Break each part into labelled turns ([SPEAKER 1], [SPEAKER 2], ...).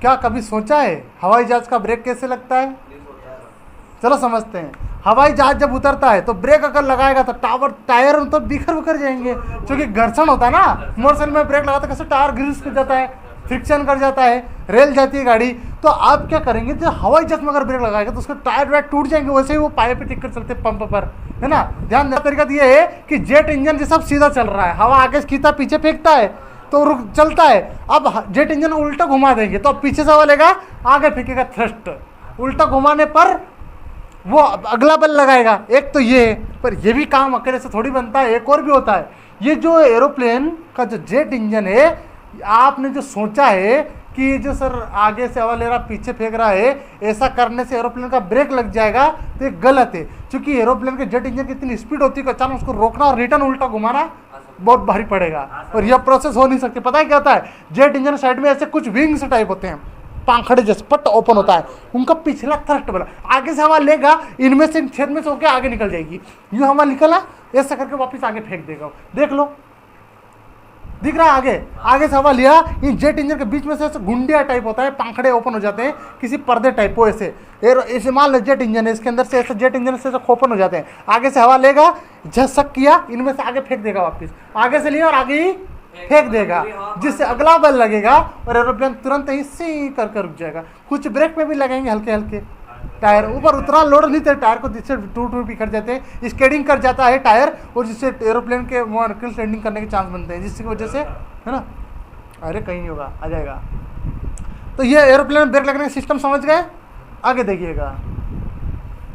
[SPEAKER 1] क्या कभी सोचा है हवाई जहाज का ब्रेक कैसे लगता है? चलो समझते हैं। हवाई जहाज जब उतरता है तो ब्रेक अगर लगाएगा तो टायर तो बिखर बिखर जाएंगे, क्योंकि घर्षण होता है ना। मोटरसाइकिल में ब्रेक लगाता है कैसे टायर ग्रीस कर जाता है, फ्रिक्शन कर जाता है, रेल जाती है गाड़ी। तो आप क्या करेंगे, जो हवाई जहाज में अगर ब्रेक लगाएगा तो उसके टायर वायर टूट जाएंगे, वैसे ही वो पाए पे टिक कर चलते पंप पर, है ना। ध्यान देने का तरीका ये है कि जेट इंजन जैसा सीधा चल रहा है, हवा आगे खींचता पीछे फेंकता है तो रुक चलता है। अब जेट इंजन को उल्टा घुमा देंगे तो अब पीछे से हवा लेगा, आगे फेंकेगा थ्रस्ट, उल्टा घुमाने पर वो अगला बल लगाएगा। एक तो ये है, पर ये भी काम अकेले से थोड़ी बनता है, एक और भी होता है। ये जो एरोप्लेन का जो जेट इंजन है, आपने जो सोचा है कि जो सर आगे से हवा ले रहा पीछे फेंक रहा है, ऐसा करने से एरोप्लेन का ब्रेक लग जाएगा, तो ये गलत है। क्योंकि एरोप्लेन के जेट इंजन की इतनी स्पीड होती है कि अचानक उसको रोकना और रिटर्न उल्टा घुमाना बहुत भारी पड़ेगा, और यह प्रोसेस हो नहीं सकती। पता है क्या होता है, जेट इंजन साइड में ऐसे कुछ विंग्स टाइप होते हैं, पंखड़े जैसे पट ओपन होता है, उनका पिछला थ्रस्ट वाला आगे से हवा लेगा, इनमें से छेद में से होकर आगे निकल जाएगी। यूं हवा निकला, ऐसा करके वापस आगे फेंक देगा। देख लो, दिख रहा है आगे से हवा लिया, इन जेट इंजन के बीच में से ऐसे गुंडिया टाइप होता है, पंखड़े ओपन हो जाते हैं किसी पर्दे टाइप को, ऐसे मान लो जेट इंजन है, इसके अंदर से ऐसे जेट इंजन से ओपन हो जाते हैं। आगे से हवा लेगा, झसक किया, इनमें से आगे फेंक देगा वापस, आगे से लिया और आगे ही फेंक देगा, जिससे अगला बल लगेगा और एरोप्लेन तुरंत ही सी करके रुक जाएगा। कुछ ब्रेक पे भी लगेंगे हल्के हल्के, टायर ऊपर उतना लोड नहीं थे टायर को, जिससे टूट बिखर जाते हैं, स्केडिंग कर जाता है टायर, और जिससे एरोप्लेन के किल लैंडिंग करने के चांस बनते हैं, जिसकी वजह से, है ना। अरे कहीं नहीं होगा, आ जाएगा। तो ये एरोप्लेन में ब्रेक लगने का सिस्टम समझ गए। आगे देखिएगा,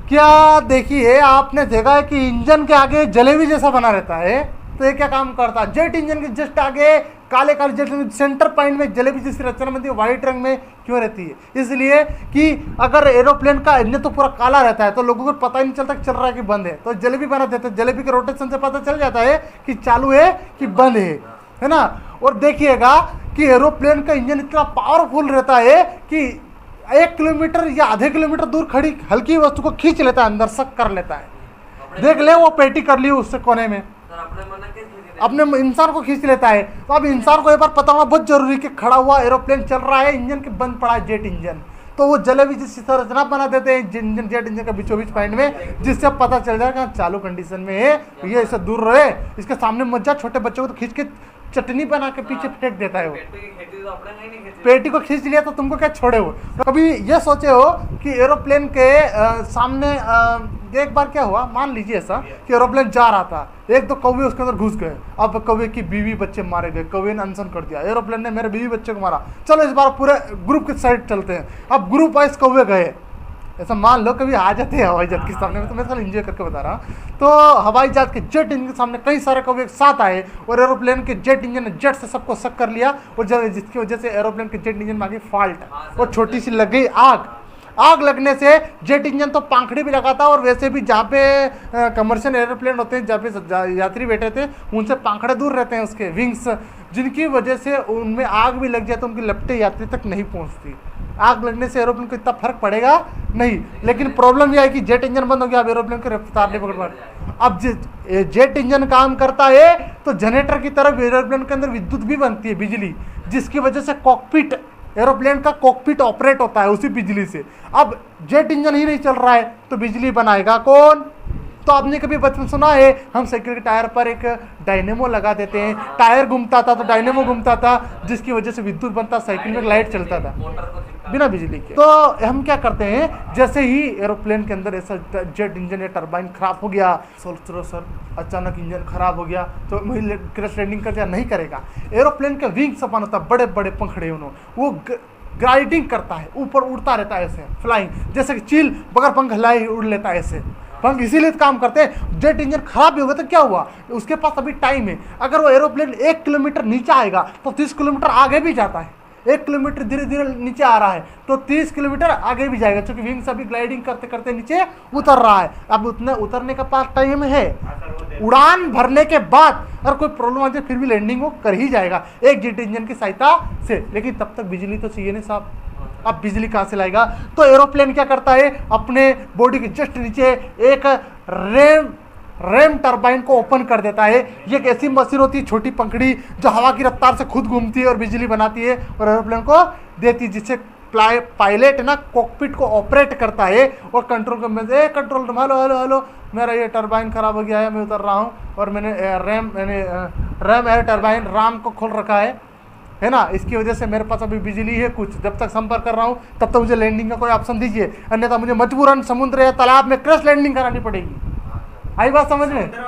[SPEAKER 1] क्या देखिए आपने देखा है कि इंजन के आगे जलेबी जैसा बना रहता है, तो ये क्या काम करता है, जेट इंजन के जस्ट आगे काले काले जेट सेंटर पॉइंट में जलेबी जैसी रचना बनती है, व्हाइट रंग में क्यों रहती है? इसलिए कि अगर एरोप्लेन का इंजन तो पूरा काला रहता है तो लोगों को पता ही नहीं चलता चल रहा है कि बंद है, तो जलेबी बना देते हैं, जलेबी के रोटेशन से पता चल जाता है कि चालू है कि बंद है ना। और देखिएगा कि एरोप्लेन का इंजन इतना पावरफुल रहता है कि 1 किलोमीटर या आधे किलोमीटर दूर खड़ी हल्की वस्तु को खींच लेता है, अंदर सक कर लेता है। देख ले वो पेटी कर ली उससे कोने में, अपने इंसान को खींच लेता है। तो अब इंसान को एक बार पता होना बहुत जरूरी कि खड़ा हुआ एरोप्लेन चल रहा है, इंजन के बंद पड़ा है जेट इंजन, तो वो जलेबी जैसी संरचना बना देते हैं इंजन जेट इंजन के बीचों बीच पॉइंट में, जिससे पता चल जाएगा चालू कंडीशन में है, ये ऐसे दूर रहे, इसके सामने मत जा। छोटे बच्चों को तो खींच के चटनी बना के पीछे फेंक देता है वो, पेटी को खींच लिया तो तुमको क्या छोड़े हो। तो कभी ये सोचे हो कि एरोप्लेन के सामने एक बार क्या हुआ, मान लीजिए ऐसा कि एरोप्लेन जा रहा था, एक दो कौवे उसके अंदर घुस गए, अब कौवे की बीवी बच्चे मारे गए, कौवे ने अनशन कर दिया, एरोप्लेन ने मेरे बीवी बच्चे को मारा, चलो इस बार पूरे ग्रुप के साइड चलते हैं। अब ग्रुप वाइज कौवे गए, ऐसा मान लो कभी आ जाते हैं हवाई जहाज के सामने में, तो मैं साल एंजॉय करके बता रहा हूँ। तो हवाई जहाज के जेट इंजन के सामने कई सारे कौवे एक साथ आए और एरोप्लेन के जेट इंजन ने जेट से सबको सक कर लिया, और जिसकी वजह से एरोप्लेन के जेट इंजन में आगे फॉल्ट और छोटी सी लग गई आग लगने से जेट इंजन तो पंखड़ी भी लगाता, और वैसे भी जहाँ पे कमर्शियल एरोप्लेन होते हैं, जहाँ पे यात्री बैठे थे, उनसे पंखड़े दूर रहते हैं उसके विंग्स, जिनकी वजह से उनमें आग भी लग जाए तो उनकी लपटें यात्री तक नहीं पहुँचती। आग लगने से एरोप्लेन को इतना फर्क पड़ेगा नहीं, लेकिन प्रॉब्लम यह है कि जेट इंजन बंद हो गया, अब एरोप्लेन की रफ्तार नहीं पकड़ पा रही। अब जेट इंजन काम करता है तो जनरेटर की तरफ एरोप्लेन के अंदर विद्युत भी बनती है, बिजली, जिसकी वजह से कॉकपिट, एरोप्लेन का कॉकपिट ऑपरेट होता है उसी बिजली से। अब जेट इंजन ही नहीं चल रहा है तो बिजली बनाएगा कौन? तो आपने कभी बचपन सुना है, हम साइकिल के टायर पर एक डायनेमो लगा देते हैं, टायर घूमता था तो डायनेमो घूमता था, जिसकी वजह से विद्युत बनता, साइकिल में लाइट चलता था बिना बिजली के। तो हम क्या करते हैं, जैसे ही एरोप्लेन के अंदर ऐसा जेट इंजन या टरबाइन खराब हो गया, सोचो सर अचानक इंजन खराब हो गया तो क्रैश लैंडिंग कर दिया, नहीं करेगा। एरोप्लेन के विंग्स अपन होता है, बड़े बड़े पंखड़े, उन्होंने वो ग्लाइडिंग करता है, ऊपर उड़ता रहता है ऐसे फ्लाइंग, जैसे कि चील बगैर पंख हिलाए उड़ लेता है ऐसे। पंख इसीलिए काम करते हैं। जेट इंजन खराब भी होगा तो क्या हुआ, उसके पास अभी टाइम है, अगर वो एरोप्लेन 1 किलोमीटर नीचे आएगा तो 30 किलोमीटर आगे भी जाता है, 1 किलोमीटर धीरे धीरे नीचे आ रहा है तो 30 किलोमीटर आगे भी जाएगा, क्योंकि विंग्स अभी ग्लाइडिंग करते करते नीचे उतर रहा है। अब उतने उतरने का पास टाइम है, उड़ान भरने के बाद अगर कोई प्रॉब्लम आ जाए फिर भी लैंडिंग वो कर ही जाएगा एक जेट इंजन की सहायता से, लेकिन तब तक बिजली तो चाहिए नहीं साहब। अब बिजली कहाँ से लाएगा? तो एरोप्लेन क्या करता है, अपने बॉडी के जस्ट नीचे एक रेम टरबाइन को ओपन कर देता है। ये एक ऐसी मशीन होती है, छोटी पंखड़ी, जो हवा की रफ्तार से खुद घूमती है और बिजली बनाती है और एरोप्लेन को देती है, जिससे पायलट ना कॉकपिट को ऑपरेट करता है और कंट्रोल रूम में control room, hello hello hello, मेरा ये टरबाइन खराब हो गया है, मैं उतर रहा हूँ, और मैंने रैम एयर टरबाइन राम को खोल रखा है ना, इसकी वजह से मेरे पास अभी बिजली है कुछ, जब तक संपर्क कर रहा हूँ तब तक मुझे लैंडिंग का कोई ऑप्शन दीजिए, अन्यथा मुझे मजबूरन समुद्र या तालाब में क्रैश लैंडिंग करानी पड़ेगी। आई बात समझ में?